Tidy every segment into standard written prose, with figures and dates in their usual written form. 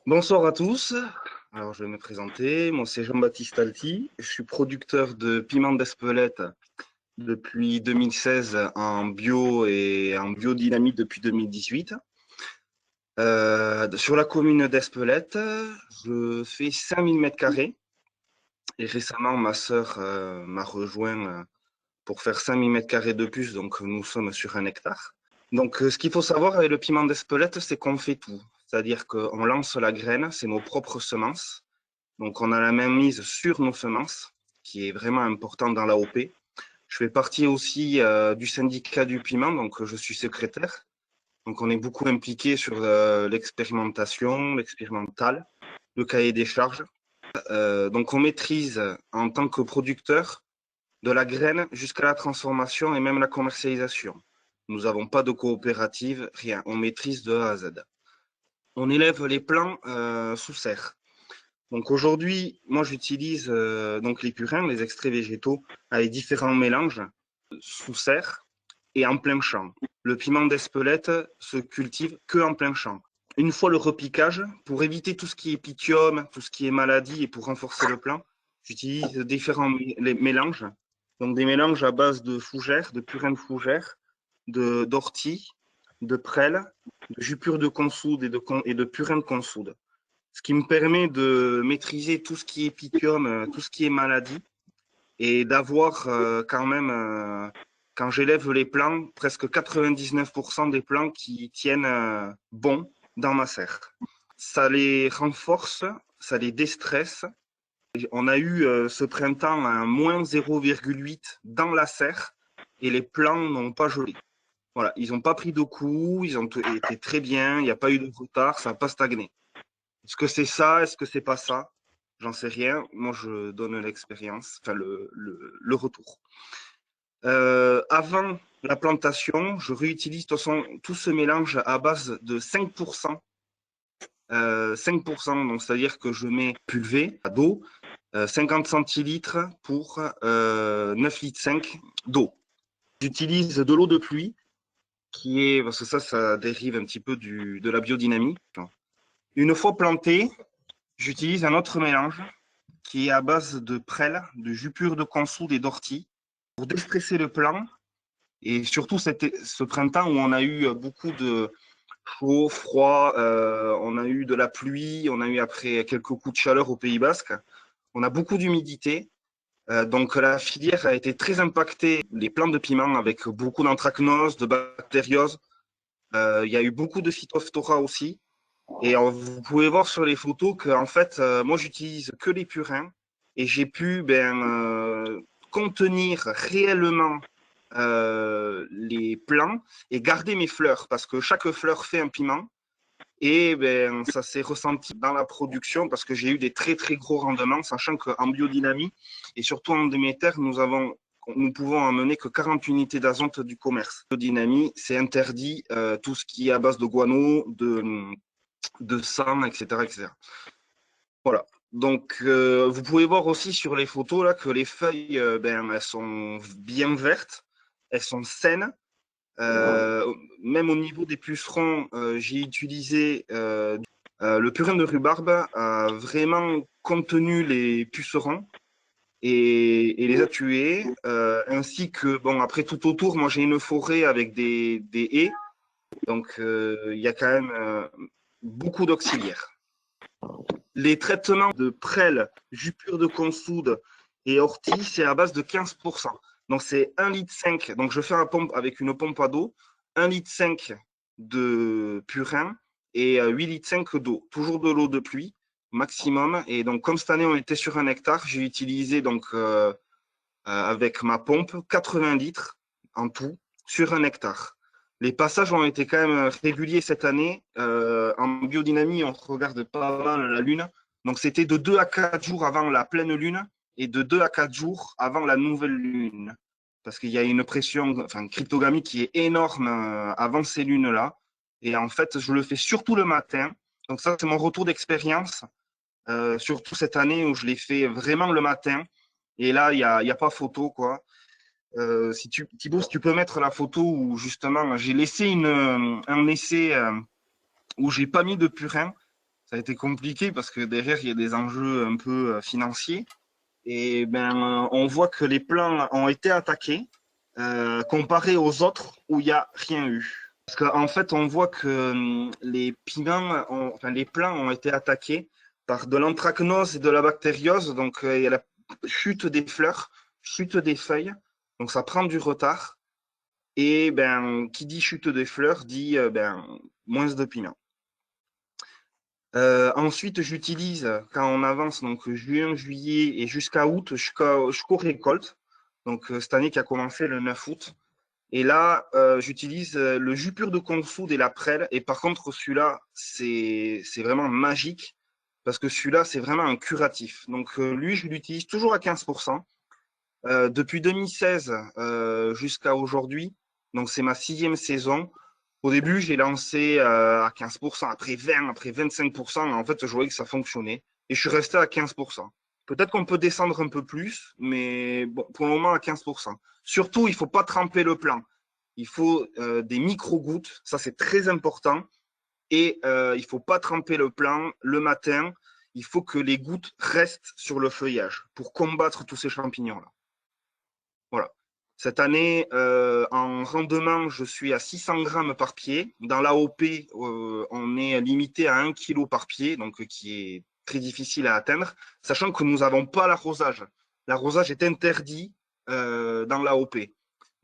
Bonsoir à tous. Alors, je vais me présenter. Moi, c'est Jean-Baptiste Alti. Je suis producteur de piment d'Espelette depuis 2016 en bio et en biodynamie depuis 2018. Sur la commune d'Espelette, je fais 5000 mètres carrés. Et récemment, ma sœur m'a rejoint pour faire 5000 mètres carrés de plus. Donc, nous sommes sur 1 hectare. Donc, ce qu'il faut savoir avec le piment d'Espelette, c'est qu'on fait tout. C'est-à-dire qu'on lance la graine, c'est nos propres semences. Donc, on a la main mise sur nos semences, qui est vraiment important dans l'AOP. Je fais partie aussi du syndicat du piment, donc je suis secrétaire. Donc, on est beaucoup impliqué sur l'expérimentation, l'expérimental, le cahier des charges. Donc, on maîtrise en tant que producteur de la graine jusqu'à la transformation et même la commercialisation. Nous n'avons pas de coopérative, rien. On maîtrise de A à Z. On élève les plants sous serre. Donc aujourd'hui, moi j'utilise donc les purins, les extraits végétaux, avec différents mélanges sous serre et en plein champ. Le piment d'Espelette se cultive que en plein champ. Une fois le repiquage, pour éviter tout ce qui est pythium, tout ce qui est maladie et pour renforcer le plant, j'utilise différents mélanges. Donc des mélanges à base de fougères, de purin de fougères, d'ortie, de prêle, de jupure de consoude et de purin de consoude, ce qui me permet de maîtriser tout ce qui est pythium, tout ce qui est maladie, et d'avoir quand même, quand j'élève les plants, presque 99% des plants qui tiennent bon dans ma serre. Ça les renforce, ça les déstresse. On a eu ce printemps un moins 0,8 dans la serre et les plants n'ont pas gelé. Voilà, ils n'ont pas pris de coups, ils ont été très bien, il n'y a pas eu de retard, ça n'a pas stagné. Est-ce que c'est ça? Est-ce que c'est pas ça? J'en sais rien. Moi, je donne l'expérience, enfin le retour. Avant la plantation, je réutilise de toute façon tout ce mélange à base de 5%. 5%, donc c'est-à-dire que je mets pulvé d'eau, 50 centilitres pour 9 litres 5 d'eau. J'utilise de l'eau de pluie, qui est, parce que ça dérive un petit peu de la biodynamie. Une fois planté, j'utilise un autre mélange qui est à base de prêle, de jupure de consoude et d'ortie pour déstresser le plant. Et surtout ce printemps où on a eu beaucoup de chaud, froid, on a eu de la pluie, on a eu après quelques coups de chaleur au Pays Basque, on a beaucoup d'humidité. Donc la filière a été très impactée, les plants de piment avec beaucoup d'anthracnose, de bactériose. Il y a eu beaucoup de phytophthora aussi. Et vous pouvez voir sur les photos que en fait, moi j'utilise que les purins et j'ai pu contenir réellement les plants et garder mes fleurs parce que chaque fleur fait un piment et ça s'est ressenti dans la production parce que j'ai eu des très très gros rendements, sachant qu'en biodynamie et surtout en Déméter, nous pouvons amener que 40 unités d'azote du commerce. Biodynamie, c'est interdit tout ce qui est à base de guano, de sang, etc., etc. Voilà. Donc, vous pouvez voir aussi sur les photos là que les feuilles, elles sont bien vertes, elles sont saines. Même au niveau des pucerons, j'ai utilisé le purin de rhubarbe a vraiment contenu les pucerons et les a tués, ainsi que bon après tout autour, moi j'ai une forêt avec des haies, donc il y a quand même beaucoup d'auxiliaires. Les traitements de prêle, jupure de consoude et ortie, c'est à base de 15%. Donc, c'est 1,5 litre. Donc, je fais un pompe avec une pompe à d'eau, 1,5 litre de purin et 8,5 litres d'eau. Toujours de l'eau de pluie, maximum. Et donc, comme cette année, on était sur 1 hectare, j'ai utilisé donc avec ma pompe 80 litres en tout sur 1 hectare. Les passages ont été quand même réguliers cette année. En biodynamie, on regarde pas mal la Lune. Donc, c'était de 2 à 4 jours avant la pleine Lune et de 2 à 4 jours avant la nouvelle Lune. Parce qu'il y a une pression, enfin, cryptogamie qui est énorme avant ces lunes-là. Et en fait, je le fais surtout le matin. Donc, ça, c'est mon retour d'expérience, surtout cette année où je l'ai fait vraiment le matin. Et là, il y a pas photo, quoi. Thibaut, si tu peux mettre la photo où justement j'ai laissé un essai où j'ai pas mis de purin Ça a été compliqué parce que derrière, il y a des enjeux un peu financiers. Et on voit que les plants ont été attaqués comparé aux autres où il n'y a rien eu. Parce qu'en fait, on voit que les piments, enfin les plants ont été attaqués par de l'anthracnose et de la bactériose. Donc, il y a la chute des fleurs, chute des feuilles. Donc, ça prend du retard. Et qui dit chute des fleurs dit moins de piments. Ensuite, j'utilise quand on avance, donc juin, juillet et jusqu'à août, jusqu'aux récoltes. Donc, cette année qui a commencé le 9 août. Et là, j'utilise le jus pur de consoude et la prêle. Et par contre, celui-là, c'est vraiment magique parce que celui-là, c'est vraiment un curatif. Donc, lui, je l'utilise toujours à 15%. Depuis 2016 jusqu'à aujourd'hui. Donc, c'est ma 6e saison. Au début, j'ai lancé à 15%, après 20, après 25%. En fait, je voyais que ça fonctionnait et je suis resté à 15%. Peut-être qu'on peut descendre un peu plus, mais bon, pour le moment, à 15%. Surtout, il ne faut pas tremper le plant. Il faut des micro-gouttes, ça c'est très important. Et il ne faut pas tremper le plant le matin. Il faut que les gouttes restent sur le feuillage pour combattre tous ces champignons-là. Voilà. Cette année, en rendement, je suis à 600 grammes par pied. Dans l'AOP, on est limité à 1 kg par pied, donc qui est très difficile à atteindre, sachant que nous n'avons pas l'arrosage. L'arrosage est interdit dans l'AOP.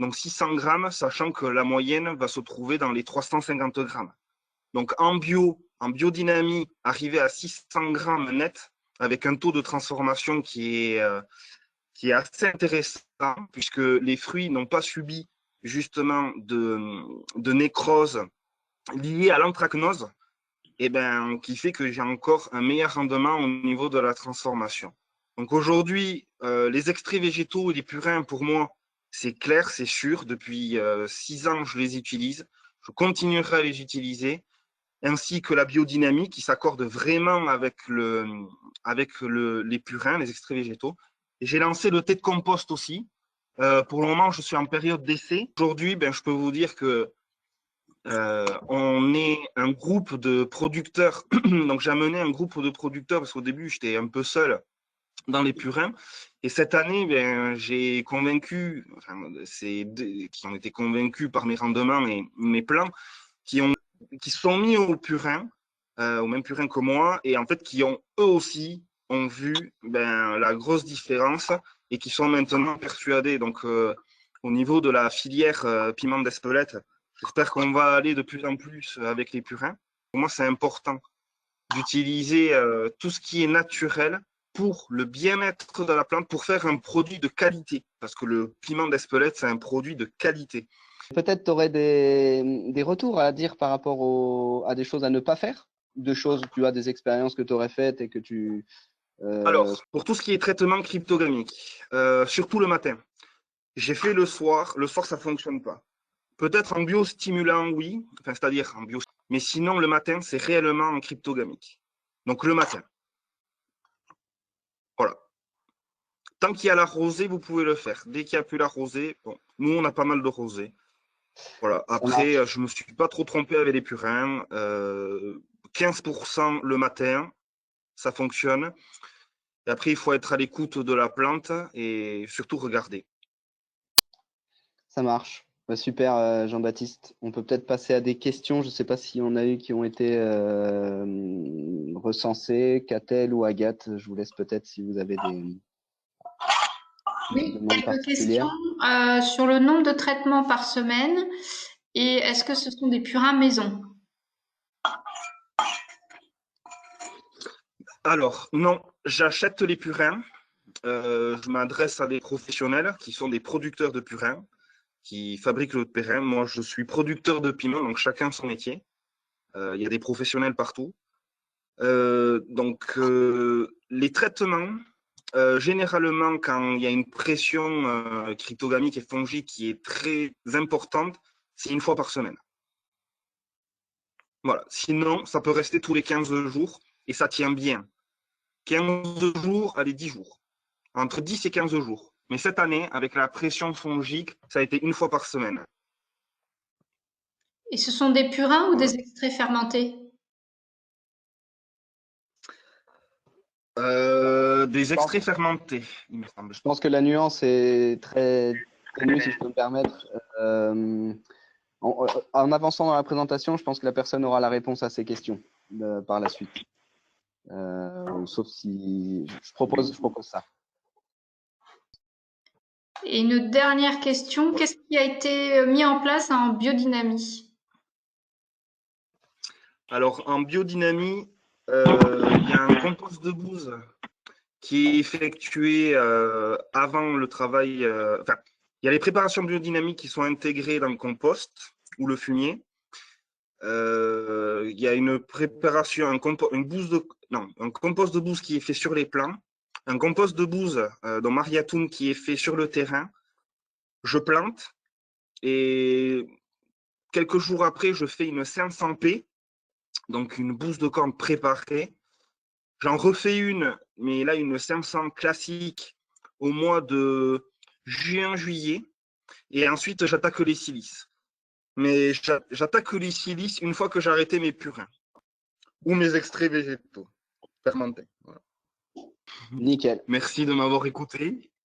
Donc 600 grammes, sachant que la moyenne va se trouver dans les 350 grammes. Donc en biodynamie, arriver à 600 grammes net, avec un taux de transformation qui est assez intéressant puisque les fruits n'ont pas subi justement de nécrose liée à l'anthracnose, et qui fait que j'ai encore un meilleur rendement au niveau de la transformation. Donc aujourd'hui, les extraits végétaux et les purins, pour moi, c'est clair, c'est sûr. Depuis 6 ans, je les utilise. Je continuerai à les utiliser, ainsi que la biodynamie qui s'accorde vraiment avec les purins, les extraits végétaux. Et j'ai lancé le thé de compost aussi. Pour le moment, je suis en période d'essai. Aujourd'hui, je peux vous dire que on est un groupe de producteurs. Donc, j'ai amené un groupe de producteurs parce qu'au début, j'étais un peu seul dans les purins. Et cette année, j'ai convaincu, enfin, qui ont été convaincus par mes rendements et mes plans, qui sont mis au purin, au même purin que moi, et en fait qui ont eux aussi ont vu la grosse différence et qui sont maintenant persuadés. Donc au niveau de la filière piment d'Espelette, j'espère qu'on va aller de plus en plus avec les purins. Pour moi, c'est important d'utiliser tout ce qui est naturel pour le bien-être de la plante, pour faire un produit de qualité. Parce que le piment d'Espelette, c'est un produit de qualité. Peut-être tu aurais des retours à dire par rapport à des choses à ne pas faire, de choses, tu as des expériences que tu aurais faites et que tu… Alors, pour tout ce qui est traitement cryptogamique, surtout le matin, j'ai fait le soir ça ne fonctionne pas. Peut-être en biostimulant, oui, enfin, c'est-à-dire en bio, mais sinon le matin, c'est réellement en cryptogamique. Donc le matin. Voilà. Tant qu'il y a la rosée, vous pouvez le faire. Dès qu'il n'y a plus la rosée, bon, nous on a pas mal de rosée. Voilà. Après, je ne me suis pas trop trompé avec les purins. 15% le matin, ça fonctionne. Et après, il faut être à l'écoute de la plante et surtout regarder. Ça marche. Bah, super, Jean-Baptiste. On peut peut-être passer à des questions. Je ne sais pas s'il y en a eu qui ont été recensées. Catel ou Agathe, je vous laisse peut-être si vous avez des Oui, demandes quelques questions particulières. sur le nombre de traitements par semaine et est-ce que ce sont des purins maison? Alors, non, j'achète les purins. Je m'adresse à des professionnels qui sont des producteurs de purins, qui fabriquent le purin. Moi, je suis producteur de piment, donc chacun son métier. Il y a des professionnels partout. Donc, les traitements, généralement, quand il y a une pression cryptogamique et fongique qui est très importante, c'est une fois par semaine. Voilà. Sinon, ça peut rester tous les 15 jours et ça tient bien. 15 jours, allez, 10 jours. Entre 10 et 15 jours. Mais cette année, avec la pression fongique, ça a été une fois par semaine. Et ce sont des purins ou Voilà. des extraits fermentés? Des extraits fermentés, il me semble. Je pense que la nuance est très ténue, si je peux me permettre. En avançant dans la présentation, je pense que la personne aura la réponse à ces questions par la suite. Sauf si je propose ça. Et une dernière question, qu'est-ce qui a été mis en place en biodynamie? Alors, en biodynamie, il y a un compost de bouse qui est effectué avant le travail. Enfin, il y a les préparations biodynamiques qui sont intégrées dans le compost ou le fumier. Il y a une préparation, un compost de bouse qui est fait sur les plants, un compost de bouse dans Mariatoun qui est fait sur le terrain. Je plante et quelques jours après, je fais une 500p, donc une bouse de corne préparée. J'en refais une, mais là, une 500 classique au mois de juin-juillet. Et ensuite, j'attaque les silices. Mais j'attaque les silices une fois que j'ai arrêté mes purins ou mes extraits végétaux fermentés. Voilà. Nickel. Merci de m'avoir écouté